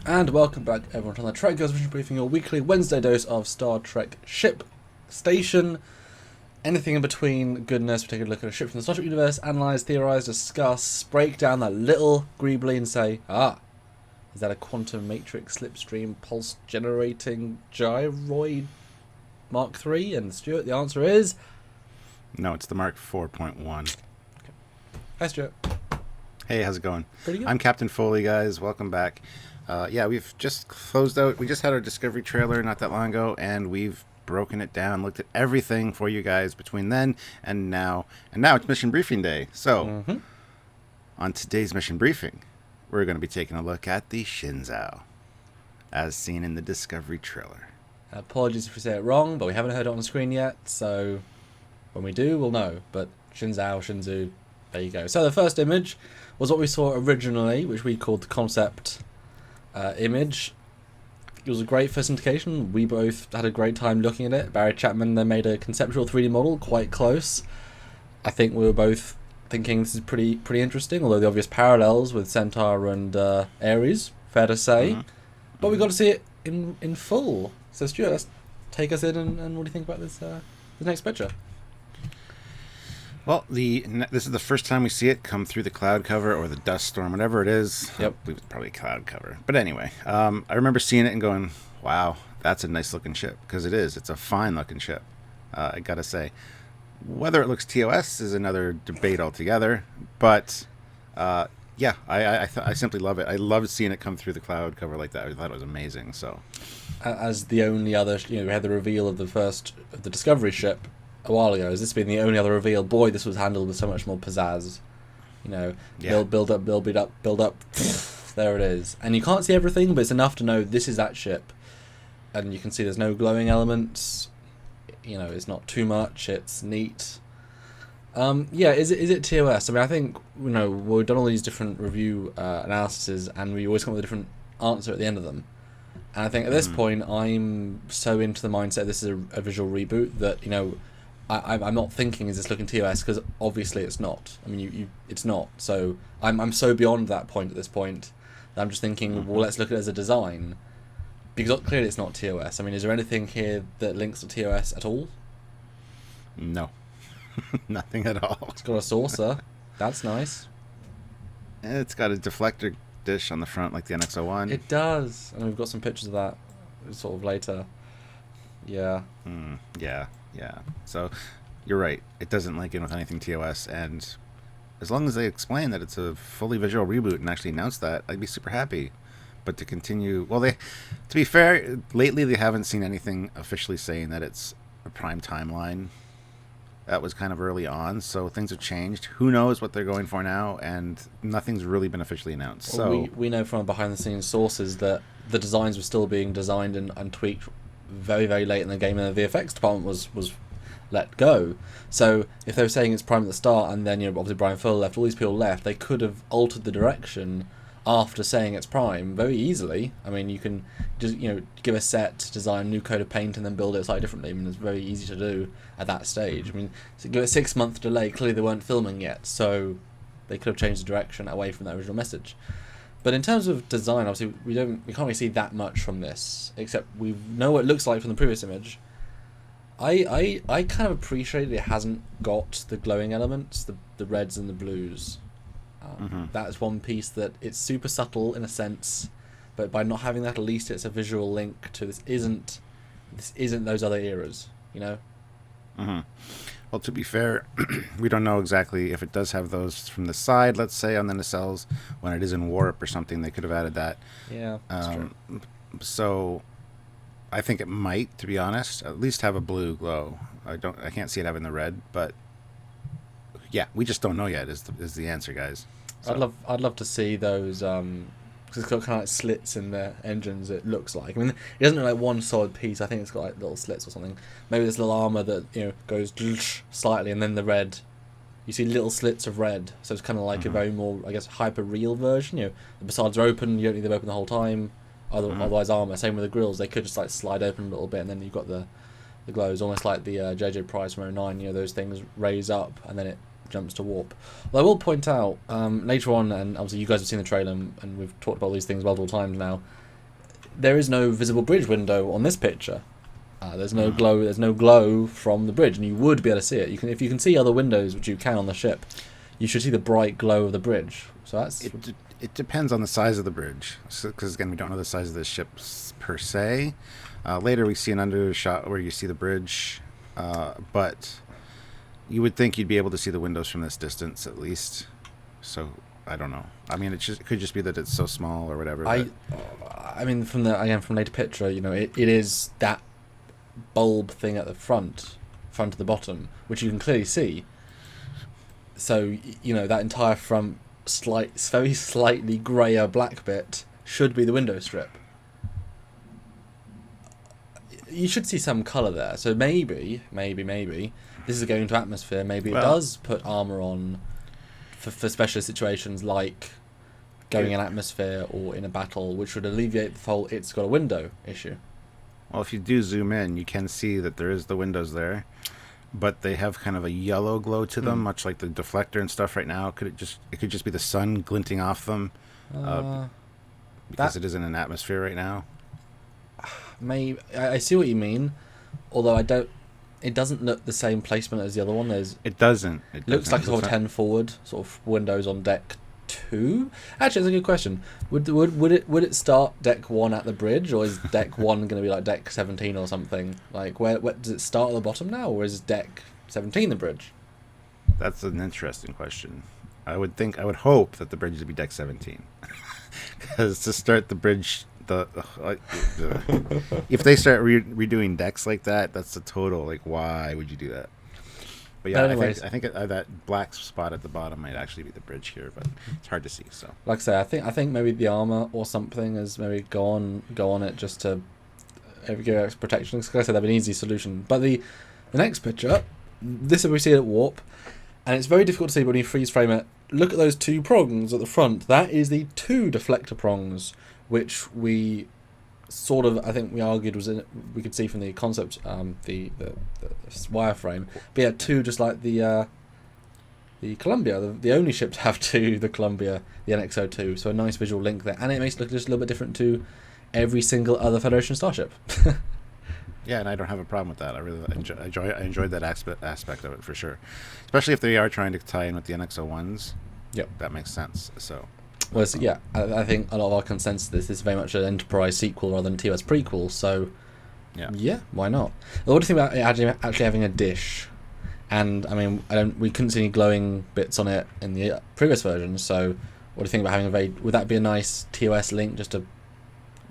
And welcome back everyone to the Trekyards Vision Briefing, your weekly Wednesday dose of Star Trek ship, station, anything in between goodness. We take a look at a ship from the Star Trek universe, analyse, theorise, discuss, break down that little greebly and say, is that a quantum matrix slipstream pulse generating gyroid Mark III? And Stuart, the answer is... No, it's the Mark 4.1. Hi Stuart. Hey, how's it going? Pretty good. I'm Captain Foley, guys. Welcome back. We've just closed out. We just had our Discovery trailer not that long ago, and we've broken it down, looked at everything for you guys between then and now. And now it's Mission Briefing Day. So, on today's Mission Briefing, we're going to be taking a look at the Shenzhou, as seen in the Discovery trailer. Apologies if we say it wrong, but we haven't heard it on the screen yet, so when we do, we'll know. But Shenzhou, there you go. So the first image was what we saw originally, which we called the concept image. It was a great first indication. We both had a great time looking at it. Barry Chapman then made a conceptual 3D model quite close. I think we were both thinking this is pretty interesting, although the obvious parallels with Centaur and Ares, fair to say. But we got to see it in full. So Stuart, let's take us in and what do you think about this next picture? Well, this is the first time we see it come through the cloud cover or the dust storm, whatever it is. Yep. I believe it's probably a cloud cover. But anyway, I remember seeing it and going, wow, that's a nice looking ship. Because it is. It's a fine looking ship. I got to say. Whether it looks TOS is another debate altogether. But, I simply love it. I loved seeing it come through the cloud cover like that. I thought it was amazing. So, as the only other, we had the reveal of the Discovery ship a while ago. Has this been the only other reveal? Boy, this was handled with so much more pizzazz. Build up. There it is. And you can't see everything, but it's enough to know this is that ship. And you can see there's no glowing elements. It's not too much. It's neat. Is it TOS? I mean, I think we've done all these different review analyses, and we always come up with a different answer at the end of them. And I think at this point, I'm so into the mindset this is a visual reboot that I'm not thinking is this looking TOS, because obviously it's not. I mean, it's not. So I'm so beyond that point at this point that I'm just thinking, well, let's look at it as a design, because clearly it's not TOS. I mean, is there anything here that links to TOS at all? No. Nothing at all. It's got a saucer. That's nice. It's got a deflector dish on the front like the NX-01. It does. And we've got some pictures of that sort of later. Yeah. Yeah. So, you're right. It doesn't link in with anything TOS, and as long as they explain that it's a fully visual reboot and actually announce that, I'd be super happy. But to continue... Well, to be fair, lately they haven't seen anything officially saying that it's a prime timeline. That was kind of early on, so things have changed. Who knows what they're going for now, and nothing's really been officially announced. Well, so we know from behind-the-scenes sources that the designs were still being designed and tweaked very, very late in the game, and the VFX department was let go. So if they were saying it's prime at the start, and then obviously Brian Fuller left, all these people left, they could have altered the direction after saying it's prime very easily. I mean, you can just give a set, design a new coat of paint, and then build it slightly differently. I mean, it's very easy to do at that stage. I mean, so give it a 6-month delay. Clearly they weren't filming yet, so they could have changed the direction away from that original message. But in terms of design, obviously we can't really see that much from this, except we know what it looks like from the previous image. I kind of appreciate it hasn't got the glowing elements, the reds and the blues. That is one piece that it's super subtle in a sense, but by not having that, at least it's a visual link to this isn't those other eras, Well, to be fair, we don't know exactly if it does have those from the side, let's say, on the nacelles. When it is in warp or something, they could have added that. Yeah, that's true. So I think it might, to be honest, at least have a blue glow. I can't see it having the red, but yeah, we just don't know yet is the answer, guys. So. I'd love to see those, because it's got kind of like slits in the engines, it looks like. I mean, it doesn't look like one solid piece. I think it's got like little slits or something. Maybe this little armour that goes slightly, and then the red, you see little slits of red. So it's kind of like a very more, I guess, hyper-real version. The facades are open, you don't need them open the whole time. Otherwise armour. Same with the grills, they could just like slide open a little bit, and then you've got the glows, almost like the JJ Prize from 09. Those things raise up, and then it jumps to warp. Well, I will point out later on, and obviously you guys have seen the trailer and we've talked about these things multiple times now, there is no visible bridge window on this picture. There's no glow. There's no glow from the bridge, and you would be able to see it. If you can see other windows, which you can on the ship, you should see the bright glow of the bridge. So that's it depends on the size of the bridge, because again, we don't know the size of the ships per se. Later, we see an under shot where you see the bridge, but you would think you'd be able to see the windows from this distance at least. So I don't know. I mean, it could just be that it's so small or whatever. I mean, from later picture, it is that bulb thing at the front to the bottom, which you can clearly see. So that entire front very slightly grayer black bit should be the window strip. You should see some colour there. So maybe this is going into atmosphere. Maybe it does put armour on for special situations like going in atmosphere or in a battle, which would alleviate the whole "it's got a window" issue. Well, if you do zoom in, you can see that there is the windows there, but they have kind of a yellow glow to them, much like the deflector and stuff right now. It could just be the sun glinting off them, because it isn't in atmosphere right now. Maybe I see what you mean, although I don't. It doesn't look the same placement as the other one. It doesn't. It looks like a sort of 10 forward, sort of windows on deck 2. Actually, that's a good question. Would it start deck 1 at the bridge, or is deck 1 going to be like deck 17 or something? Like where does it start at the bottom now, or is deck 17 the bridge? That's an interesting question. I would hope that the bridge would be deck 17, because to start the bridge. If they start redoing decks like that, that's a total why would you do that? But yeah, I think that black spot at the bottom might actually be the bridge here, but it's hard to see. So, like I say, I think maybe the armor or something is maybe go on it just to give extra protection. Because like I said, that'd be an easy solution. But the next picture, this we see it at warp, and it's very difficult to see when you freeze frame it. Look at those 2 prongs at the front. That is the 2 deflector prongs, which we sort of, I think we argued we could see from the concept, the wireframe. But yeah, 2 just like the Columbia, the only ship to have 2, the Columbia, the NX-02. So a nice visual link there, and it makes it look just a little bit different to every single other Federation starship. Yeah, and I don't have a problem with that. I really enjoyed that aspect of it for sure, especially if they are trying to tie in with the NX-01s. Yep, that makes sense. So. Well, yeah, I think a lot of our consensus is very much an Enterprise sequel rather than a TOS prequel, so yeah, why not? What do you think about it actually having a dish? And I mean, we couldn't see any glowing bits on it in the previous version, so what do you think about having would that be a nice TOS link just to...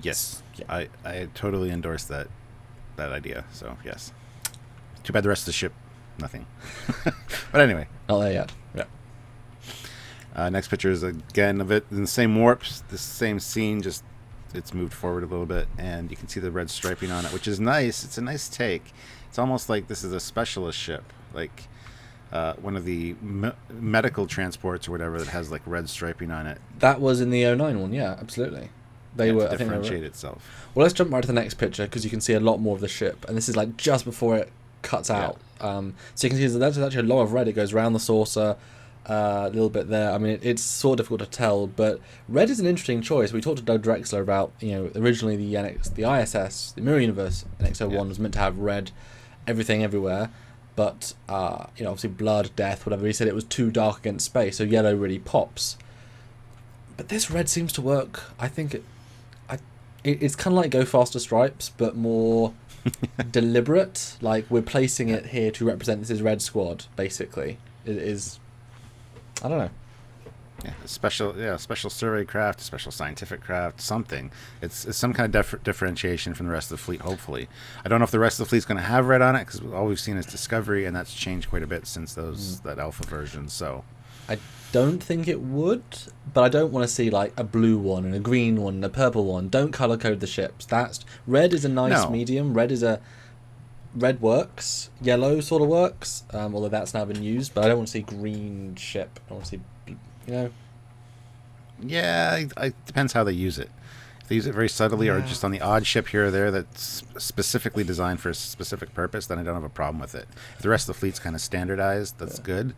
Yes, yeah. I totally endorse that idea, so yes. Too bad the rest of the ship, nothing. But anyway. Not there yet, yeah. Next picture is again of it in the same warps, the same scene, just it's moved forward a little bit, and you can see the red striping on it, which is nice. It's a nice take. It's almost like this is a specialist ship, like one of the medical transports or whatever that has red striping on it. That was in the 09 one, yeah, absolutely. They were to differentiate itself. Well, let's jump right to the next picture because you can see a lot more of the ship, and this is just before it cuts out. So you can see there's actually a lot of red. It goes around the saucer. A little bit there. I mean, it's sort of difficult to tell, but red is an interesting choice. We talked to Doug Drexler about, originally the ISS, the Mirror Universe NX-01 was meant to have red, everything everywhere, but obviously blood, death, whatever. He said it was too dark against space, so yellow really pops. But this red seems to work. I think it's kind of like Go Faster Stripes, but more deliberate. Like we're placing it here to represent this is Red Squad. Basically, it is. I don't know. Yeah, special survey craft, special scientific craft, something. It's some kind of differentiation from the rest of the fleet, hopefully. I don't know if the rest of the fleet's going to have red on it, because all we've seen is Discovery, and that's changed quite a bit since that alpha version, so... I don't think it would, but I don't want to see, a blue one, and a green one, and a purple one. Don't colour-code the ships. Red is a nice medium. Red works. Yellow sort of works, although that's now been used. But I don't want to see green ship. I want to see, Yeah, it depends how they use it. If they use it very subtly or just on the odd ship here or there that's specifically designed for a specific purpose, then I don't have a problem with it. If the rest of the fleet's kind of standardized, that's good.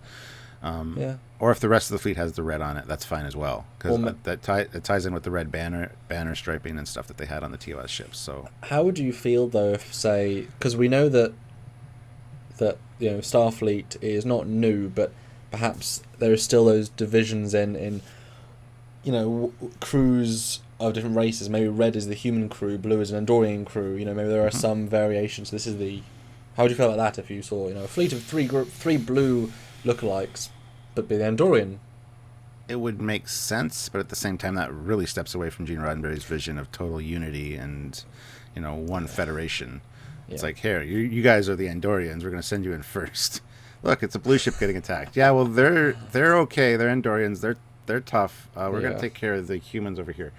Yeah. Or if the rest of the fleet has the red on it, that's fine as well, because it ties in with the red banner striping and stuff that they had on the TOS ships. So how would you feel though if, say, because we know that Starfleet is not new, but perhaps there are still those divisions in crews of different races. Maybe red is the human crew, blue is an Andorian crew. Maybe there are some variations. This is the. How would you feel about that if you saw a fleet of three blue lookalikes, but be the Andorian? It would make sense, but at the same time, that really steps away from Gene Roddenberry's vision of total unity and one federation. Yeah. It's like, here, you guys are the Andorians. We're going to send you in first. Look, it's a blue ship getting attacked. Yeah, well, they're okay. They're Andorians. They're tough. We're going to take care of the humans over here.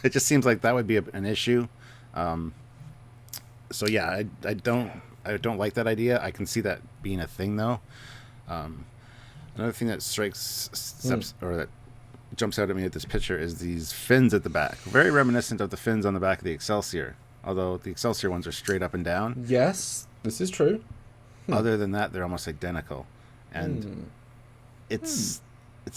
It just seems like that would be an issue. So yeah, I don't like that idea. I can see that being a thing though. Another thing that or that jumps out at me at this picture is these fins at the back. Very reminiscent of the fins on the back of the Excelsior. Although the Excelsior ones are straight up and down. Yes, this is true. Other than that, they're almost identical. And it's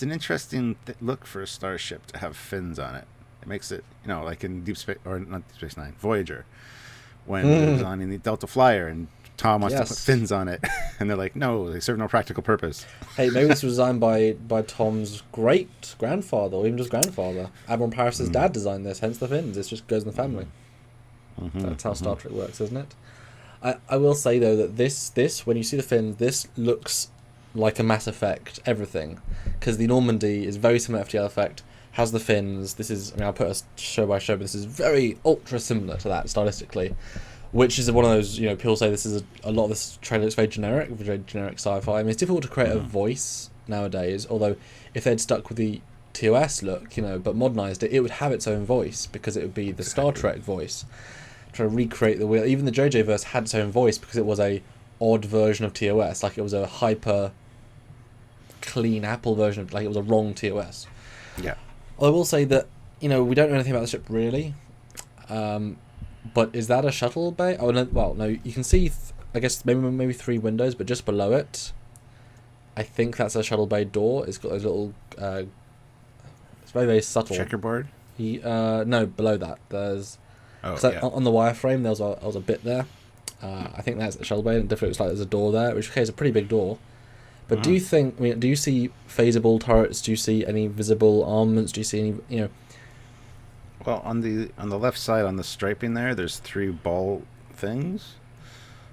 an interesting look for a starship to have fins on it. It makes it, like in Deep Space, or not Deep Space Nine, Voyager, when it was on in the Delta Flyer and Tom wants to put fins on it. And they're like, no, they serve no practical purpose. Hey, maybe this was designed by Tom's great-grandfather, or even just grandfather. Admiral Paris's dad designed this, hence the fins. It just goes in the family. That's how Star Trek works, isn't it? I will say, though, that this when you see the fins, this looks like a Mass Effect everything. Because the Normandy is very similar to FTL Effect, has the fins. This is, I'll put a show by show, but this is very ultra similar to that stylistically. Which is one of those, people say this is a lot of this trailer looks very generic sci-fi. I mean, it's difficult to create a voice nowadays, although if they'd stuck with the TOS look, but modernised it, it would have its own voice, because it would be the Star Trek voice. Try to recreate the wheel. Even the JJ verse had its own voice because it was a odd version of TOS, like it was a hyper clean Apple version of, like it was a wrong TOS. Yeah. I will say that, we don't know anything about the ship really. But is that a shuttle bay? Oh no! Well, no. You can see, I guess maybe 3 windows, but just below it, I think that's a shuttle bay door. It's got those little. It's very, very subtle. Checkerboard. No, below that there's. On the wireframe there was a bit there. I think that's a shuttle bay, and it definitely looks like there's a door there, which is a pretty big door. But do you think? Do you see phasable turrets? Do you see any visible armaments? Do you see any? Well, on the left side, on the striping there's 3 ball things.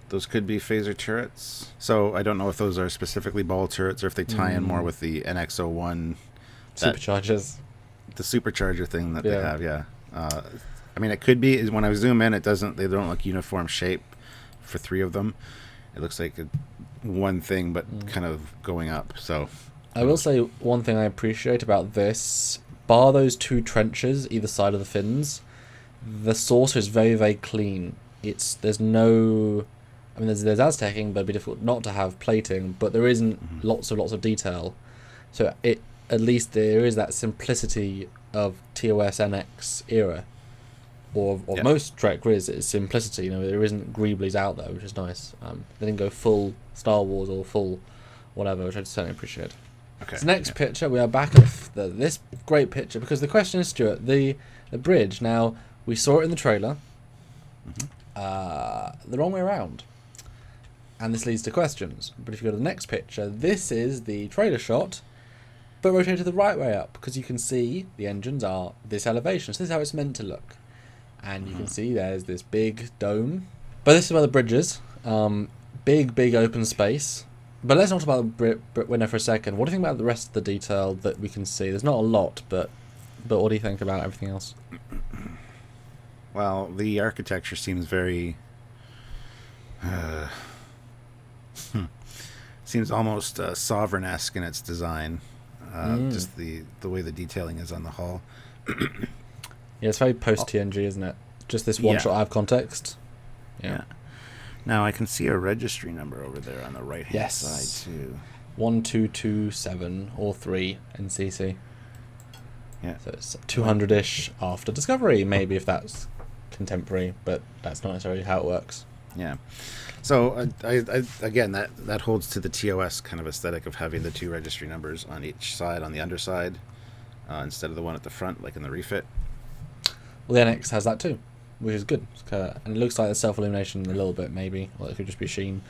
Those could be phaser turrets. So I don't know if those are specifically ball turrets or if they tie in more with the NX-01 superchargers. The supercharger thing that they have, yeah. I mean, it could be. When I zoom in, they don't look uniform shape for 3 of them. It looks like one thing, but kind of going up. So I will say one thing I appreciate about this. Bar those 2 trenches either side of the fins, the saucer is very, very clean. There's no, there's Aztecing, but it'd be difficult not to have plating, but there isn't lots of detail. So at least there is that simplicity of TOS NX era, or most Trek is simplicity. There isn't greeblies out there, which is nice. They didn't go full Star Wars or full whatever, which I certainly appreciate. Okay. So next picture, we are back at this great picture, because the question is, Stuart, the bridge. Now, we saw it in the trailer, the wrong way around, and this leads to questions. But if you go to the next picture, this is the trailer shot, but rotated the right way up, because you can see the engines are this elevation. So this is how it's meant to look, and you can see there's this big dome. But this is where the bridge is. Big open space. But let's not talk about the Brit window for a second. What do you think about the rest of the detail that we can see? There's not a lot, but what do you think about everything else? Well, the architecture seems very... seems almost sovereign-esque in its design. Just the way the detailing is on the hull. Yeah, it's very post-TNG, isn't it? Just this one shot out of context. Yeah. Now, I can see a registry number over there on the right-hand side, too. 1227 or 3 NCC. Yeah. So it's 200-ish after Discovery, maybe, if that's contemporary, but that's not necessarily how it works. Yeah. So I again that holds to the TOS kind of aesthetic of having the 2 registry numbers on each side on the underside instead of the one at the front like in the refit. Well, the NX has that too, which is good. And it looks like the self-illumination a little bit, maybe. Or it could just be sheen.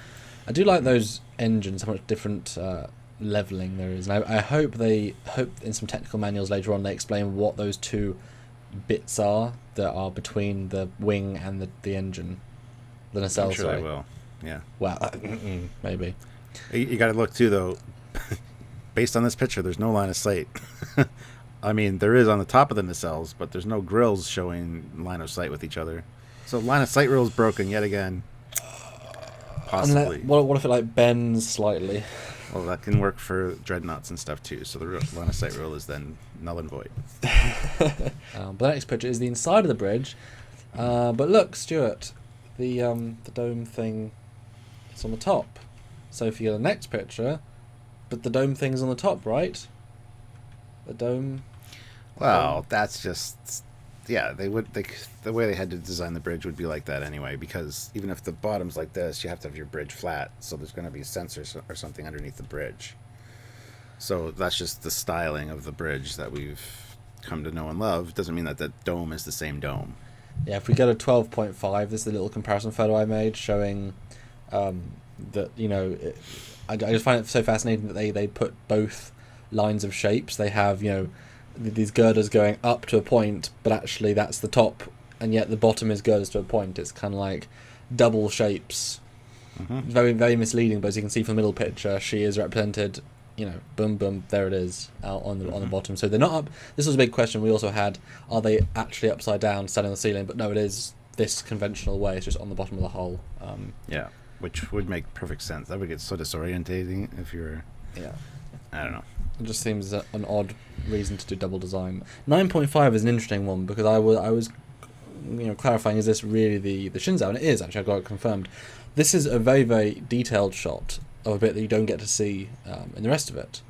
I do like those engines, how much different leveling there is. And I hope in some technical manuals later on they explain what those 2 bits are that are between the wing and the engine. The nacelle, I'm sure they will. Yeah. Well, maybe. You got to look too, though. Based on this picture, there's no line of sight. I mean, there is on the top of the nacelles, but there's no grills showing line of sight with each other. So line of sight rule is broken yet again. Possibly. What if it bends slightly? Well, that can work for dreadnoughts and stuff too. So the line of sight rule is then null and void. But the next picture is the inside of the bridge. But look, Stuart, the dome thing is on the top. So if you get the next picture, but the dome thing is on the top, right? The dome. Well, that's just the way they had to design the bridge would be like that anyway, because even if the bottom's like this, you have to have your bridge flat, so there's going to be sensors or something underneath the bridge. So that's just the styling of the bridge that we've come to know and love. Doesn't mean that the dome is the same dome. Yeah, if we go to 12.5, this is a little comparison photo I made showing that, I just find it so fascinating that they put both lines of shapes. They have, these girders going up to a point, but actually that's the top, and yet the bottom is girders to a point. It's kind of like double shapes. Mm-hmm. Very, very misleading, but as you can see from the middle picture, she is represented, boom, boom, there it is, out on the bottom. So they're not up. This was a big question we also had. Are they actually upside down, standing on the ceiling? But no, it is this conventional way. It's just on the bottom of the hull. Yeah, which would make perfect sense. That would get so disorientating if you're... Yeah. I don't know. It just seems an odd reason to do double design. 9.5 is an interesting one because I was clarifying, is this really the Shenzhou? And it is, actually. I got it confirmed. This is a very, very detailed shot of a bit that you don't get to see in the rest of it.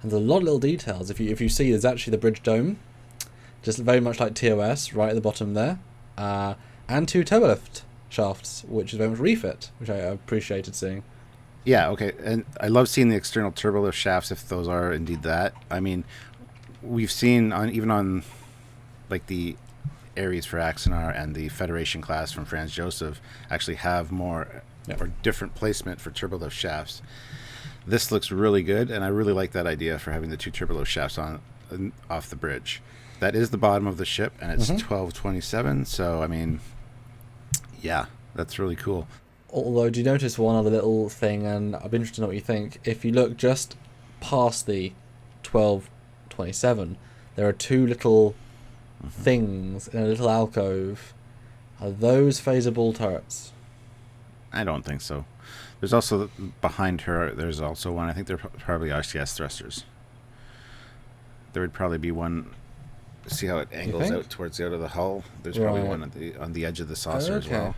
And there's a lot of little details. If you see, there's actually the bridge dome, just very much like TOS, right at the bottom there, and 2 turbolift shafts, which is very much refit, which I appreciated seeing. Yeah, okay, and I love seeing the external turbolift shafts if those are indeed that. I mean, we've seen even on like the Ares for Axanar and the Federation class from Franz Joseph actually have more or different placement for turbolift shafts. This looks really good, and I really like that idea for having the 2 turbolift shafts off the bridge. That is the bottom of the ship, and it's 1227. So I mean, yeah, that's really cool. Although, do you notice one other little thing, and I'd be interested to know what you think. If you look just past the 1227, there are 2 little things in a little alcove. Are those phasable turrets? I don't think so. There's also, behind her, there's also one. I think they're probably RCS thrusters. There would probably be one. See how it angles out towards the out of the hull? There's probably one on the edge of the saucer as well.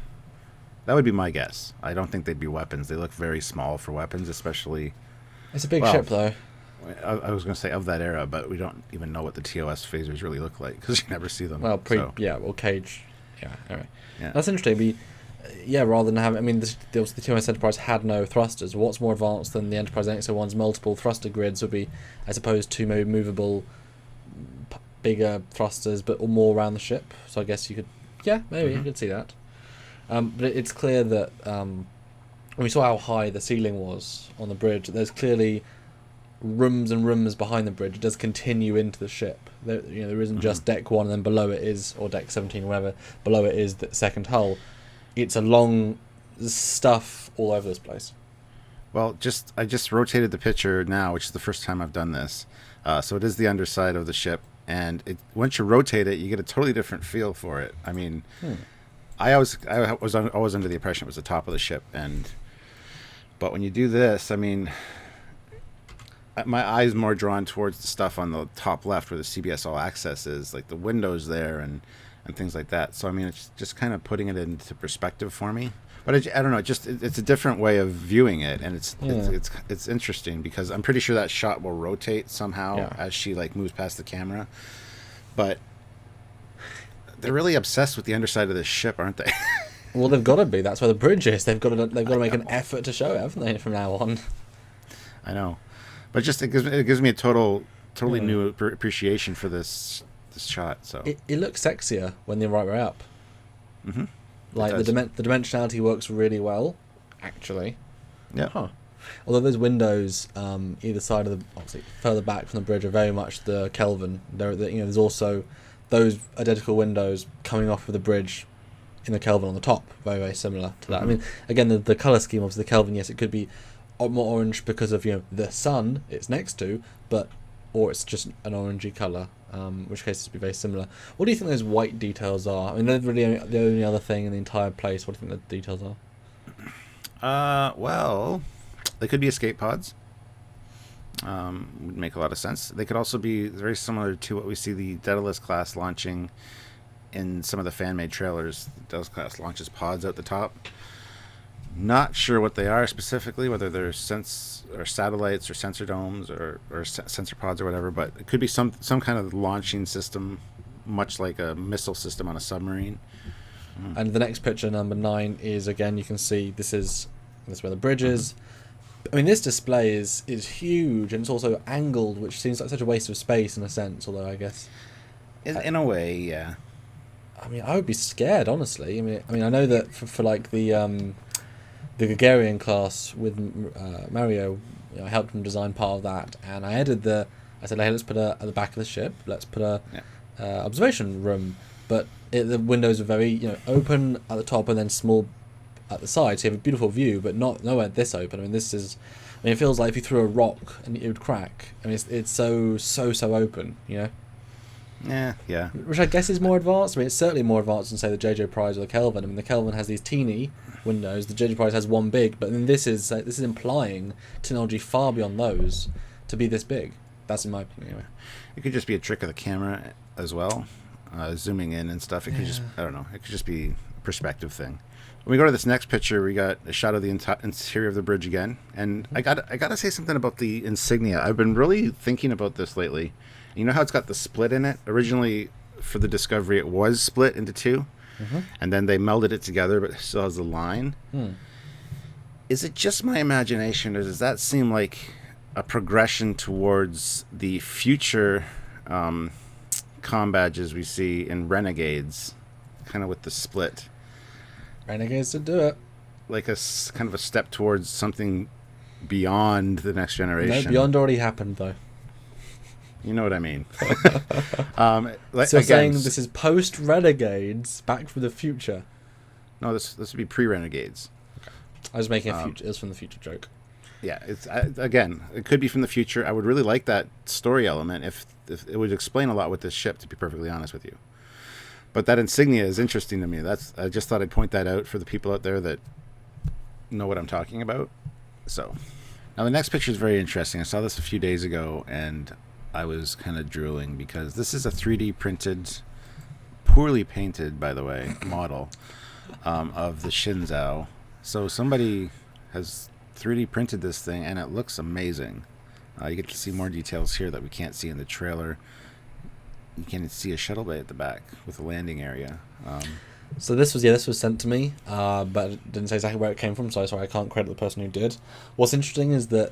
That would be my guess. I don't think they'd be weapons. They look very small for weapons, especially... It's a big ship, though. I was going to say of that era, but we don't even know what the TOS phasers really look like, because you never see them. Well, Cage. Yeah, anyway. Yeah. That's interesting. Rather than having... I mean, the TOS Enterprise had no thrusters. What's more advanced than the Enterprise NX-01's multiple thruster grids would be, I suppose, 2 maybe movable, bigger thrusters, but more around the ship. So I guess you could... Yeah, maybe you could see that. But it's clear that when we saw how high the ceiling was on the bridge, there's clearly rooms and rooms behind the bridge. It does continue into the ship. There isn't just deck 1 and then below it is, or deck 17 or whatever, below it is the second hull. It's a long stuff all over this place. Well, I just rotated the picture now, which is the first time I've done this. So it is the underside of the ship, and once you rotate it, you get a totally different feel for it. I mean... I was always under the impression it was the top of the ship, but when you do this, I mean, my eye's more drawn towards the stuff on the top left where the CBS All Access is, like the windows there and things like that. So I mean, it's just kind of putting it into perspective for me. But I don't know, it's a different way of viewing it, and it's interesting because I'm pretty sure that shot will rotate somehow as she moves past the camera, but. They're really obsessed with the underside of this ship, aren't they? Well, they've got to be. That's where the bridge is. They've got to make an effort to show it, haven't they, from now on? I know, but just it gives me a totally new appreciation for this shot. So it looks sexier when the right way up. Mm-hmm. Like the dimensionality works really well, actually. Yeah. Huh. Although those windows, either side of the, obviously further back from the bridge, are very much the Kelvin. There's also those identical windows coming off of the bridge in the Kelvin on the top, very very similar to that. Mm-hmm. I mean, again, the color scheme of the Kelvin, yes, it could be more orange because of the sun it's next to, or it's just an orangey color. In which case it'd be very similar. What do you think those white details are? I mean, they're really the only other thing in the entire place. What do you think the details are? Well, they could be escape pods. Would make a lot of sense. They could also be very similar to what we see the Daedalus class launching in some of the fan-made trailers. The Daedalus class launches pods out the top. Not sure what they are specifically, whether they're satellites or sensor domes or sensor pods or whatever, but it could be some kind of launching system, much like a missile system on a submarine. And the next picture, number 9, is, again, you can see this is where the bridge is. I mean, this display is huge, and it's also angled, which seems like such a waste of space in a sense, although I guess... In a way, yeah. I mean, I would be scared, honestly. I mean, I know that for like the Gregarian class with Mario, I helped him design part of that, and I said, hey, let's put at the back of the ship, let's put a observation room, but the windows are very open at the top and then small at the side, so you have a beautiful view, but nowhere this open. I mean, it feels like if you threw a rock and it would crack. I mean, it's so open, Yeah. Which I guess is more advanced. I mean, it's certainly more advanced than, say, the JJ Prize or the Kelvin. I mean, the Kelvin has these teeny windows. The JJ Prize has one big, but then this is implying technology far beyond those to be this big. That's in my opinion, anyway. It could just be a trick of the camera as well, zooming in and stuff. It could just, I don't know, it could just be a perspective thing. When we go to this next picture, we got a shot of the interior of the bridge again, and I gotta say something about the Insignia. I've been really thinking about this lately. You know how it's got the split in it? Originally, for the Discovery, it was split into two, and then they melded it together, but it still has the line. Is it just my imagination, or does that seem like a progression towards the future comm badges we see in Renegades, kind of with the split? Renegades to do it. Like a kind of a step towards something beyond the next generation. No, beyond already happened, though. You know what I mean. So saying this is post-Renegades, Back from the Future. No, this would be pre-Renegades. Okay. I was making it was from the future joke. Yeah, it could be from the future. I would really like that story element if it would explain a lot with this ship, to be perfectly honest with you. But that Insignia is interesting to me. I just thought I'd point that out for the people out there that know what I'm talking about. So, now the next picture is very interesting. I saw this a few days ago, and I was kind of drooling because this is a 3D printed, poorly painted, by the way, model of the Shenzhou. So somebody has 3D printed this thing, and it looks amazing. You get to see more details here that we can't see in the trailer. You can see a shuttle bay at the back with a landing area. So this was sent to me, but it didn't say exactly where it came from, so sorry, I can't credit the person who did. What's interesting is that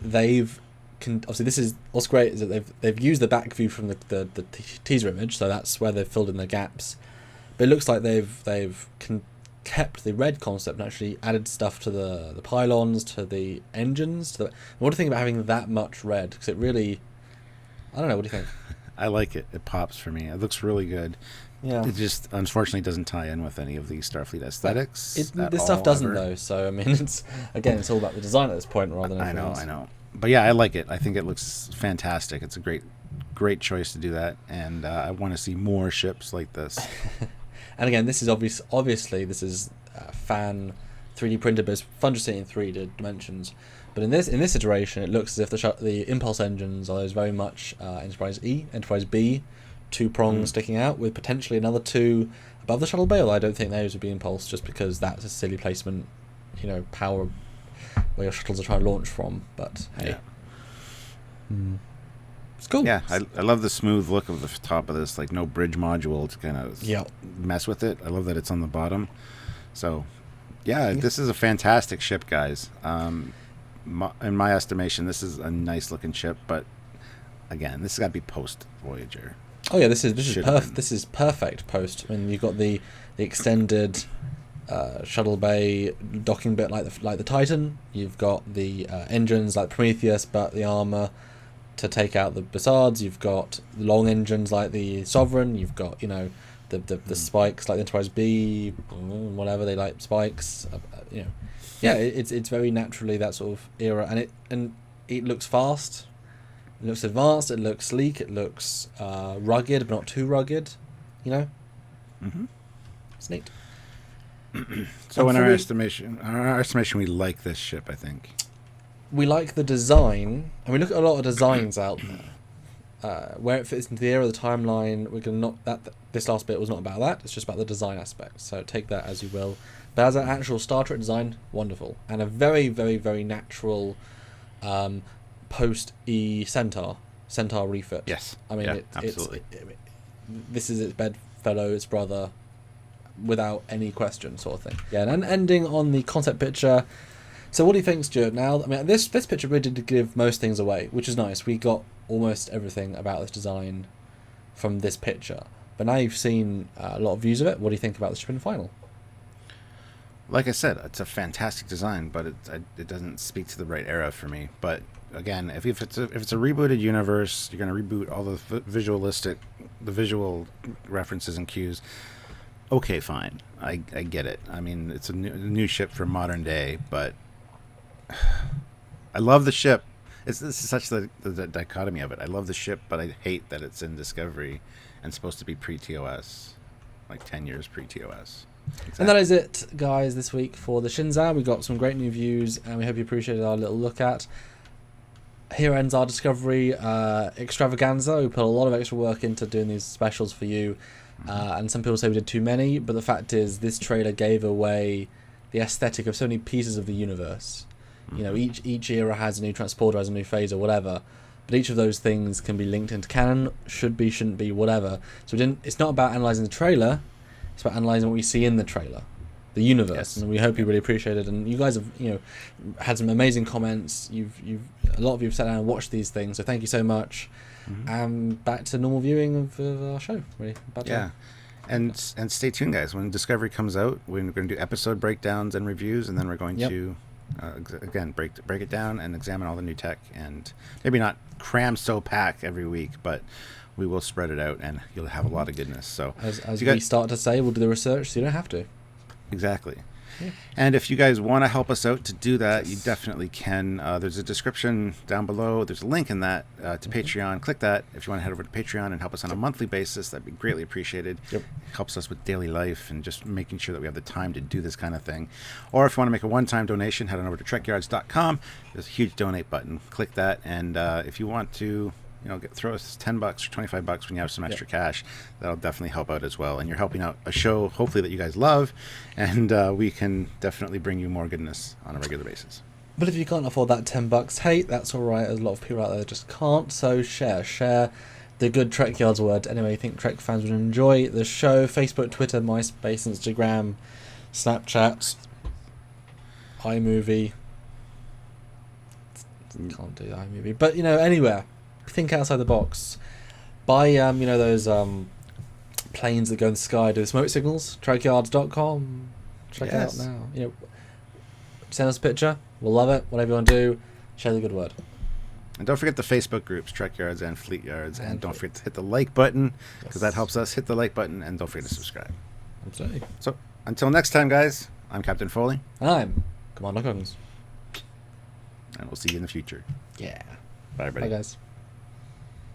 obviously what's great is that they've used the back view from the teaser image, so that's where they've filled in the gaps. But it looks like they've kept the red concept and actually added stuff to the pylons, to the engines. What do you think about having that much red? Because it really, I don't know. What do you think? I like it. It pops for me. It looks really good. Yeah. It just unfortunately doesn't tie in with any of the Starfleet aesthetics. This stuff doesn't though. So I mean, it's all about the design at this point rather than. I know. But yeah, I like it. I think it looks fantastic. It's a great choice to do that, and I want to see more ships like this. And again, this is obviously this is fan 3D printed, but it's fun to see in 3 dimensions. But in this iteration, it looks as if the impulse engines are those very much Enterprise E, Enterprise B, 2 prongs sticking out with potentially another 2 above the shuttle bay. Although I don't think those would be impulse, just because that's a silly placement, power where your shuttles are trying to launch from. But hey, it's cool. Yeah, I love the smooth look of the top of this, like no bridge module to kind of mess with it. I love that it's on the bottom. So Yeah, this is a fantastic ship, guys. In my estimation, this is a nice looking ship, but again, this has got to be post Voyager. Oh yeah, this is perfect post. I mean, you've got the extended shuttle bay docking bit like the Titan. You've got the engines like Prometheus, but the armor to take out the Basards. You've got long engines like the Sovereign. You've got the spikes like the Enterprise B, whatever they like spikes. Yeah, it's very naturally that sort of era, and it looks fast. It looks advanced. It looks sleek. It looks rugged, but not too rugged. Mm-hmm. It's neat. So in our estimation, we like this ship. I think we like the design, and we look at a lot of designs out there. Where it fits into the era of the timeline, we're gonna not that. This last bit was not about that. It's just about the design aspect. So take that as you will. But as an actual Star Trek design, wonderful, and a very, very, very natural post Centaur refit. Yes. I mean, absolutely. This is its bedfellow, its brother, without any question, sort of thing. Yeah, and ending on the concept picture. So what do you think, Stuart? Now, I mean, this picture really did give most things away, which is nice. We got almost everything about this design from this picture. But now you've seen a lot of views of it. What do you think about the ship in the final? Like I said, it's a fantastic design, but it doesn't speak to the right era for me. But again, if it's a rebooted universe, you're going to reboot all the visual references and cues. Okay, fine. I get it. I mean, it's a new ship for modern day, but I love the ship. This is such the dichotomy of it. I love the ship, but I hate that it's in Discovery and supposed to be pre-TOS, like 10 years pre-TOS. Exactly. And that is it, guys, this week for the Shenzhou. We got some great new views, and we hope you appreciated our little look at. Here ends our Discovery extravaganza. We put a lot of extra work into doing these specials for you, and some people say we did too many, but the fact is this trailer gave away the aesthetic of so many pieces of the universe. Each era has a new transporter, has a new phase or whatever, but each of those things can be linked into canon, should be, shouldn't be, whatever. So it's not about analysing the trailer, it's about analysing what we see in the trailer, the universe. Yes. And we hope you really appreciate it. And you guys have had some amazing comments. A lot of you have sat down and watched these things, so thank you so much. Back to normal viewing of our show, really. And stay tuned, guys. When Discovery comes out, we're going to do episode breakdowns and reviews, and then we're going to again break it down and examine all the new tech, and maybe not cram so pack every week, but we will spread it out, and you'll have a lot of goodness. So as we start to say, we'll do the research, so you don't have to. Exactly. Yeah. And if you guys want to help us out to do that, you definitely can. There's a description down below. There's a link in that to Patreon. Click that if you want to head over to Patreon and help us on a monthly basis. That'd be greatly appreciated. Yep. It helps us with daily life and just making sure that we have the time to do this kind of thing. Or if you want to make a one-time donation, head on over to Trekyards.com. There's a huge donate button. Click that. And if you want to throw us $10 or $25 when you have some extra cash. That'll definitely help out as well. And you're helping out a show, hopefully, that you guys love, and we can definitely bring you more goodness on a regular basis. But if you can't afford that $10, hey, that's all right. There's a lot of people out there that just can't. So share the good Trekyards word. Anyway, you think Trek fans would enjoy the show? Facebook, Twitter, MySpace, Instagram, Snapchat, iMovie. Can't do iMovie, but anywhere. Think outside the box. Buy those planes that go in the sky, do the smoke signals. Trekyards.com. Check it out now. Send us a picture. We'll love it. Whatever you want to do, share the good word. And don't forget the Facebook groups, Trekyards and Fleet Yards, and don't forget to hit the like button, because that helps us. Hit the like button, and don't forget to subscribe. Absolutely. So until next time, guys, I'm Captain Foley. And I'm Commander Coggins. And we'll see you in the future. Yeah. Bye, everybody. Bye, guys.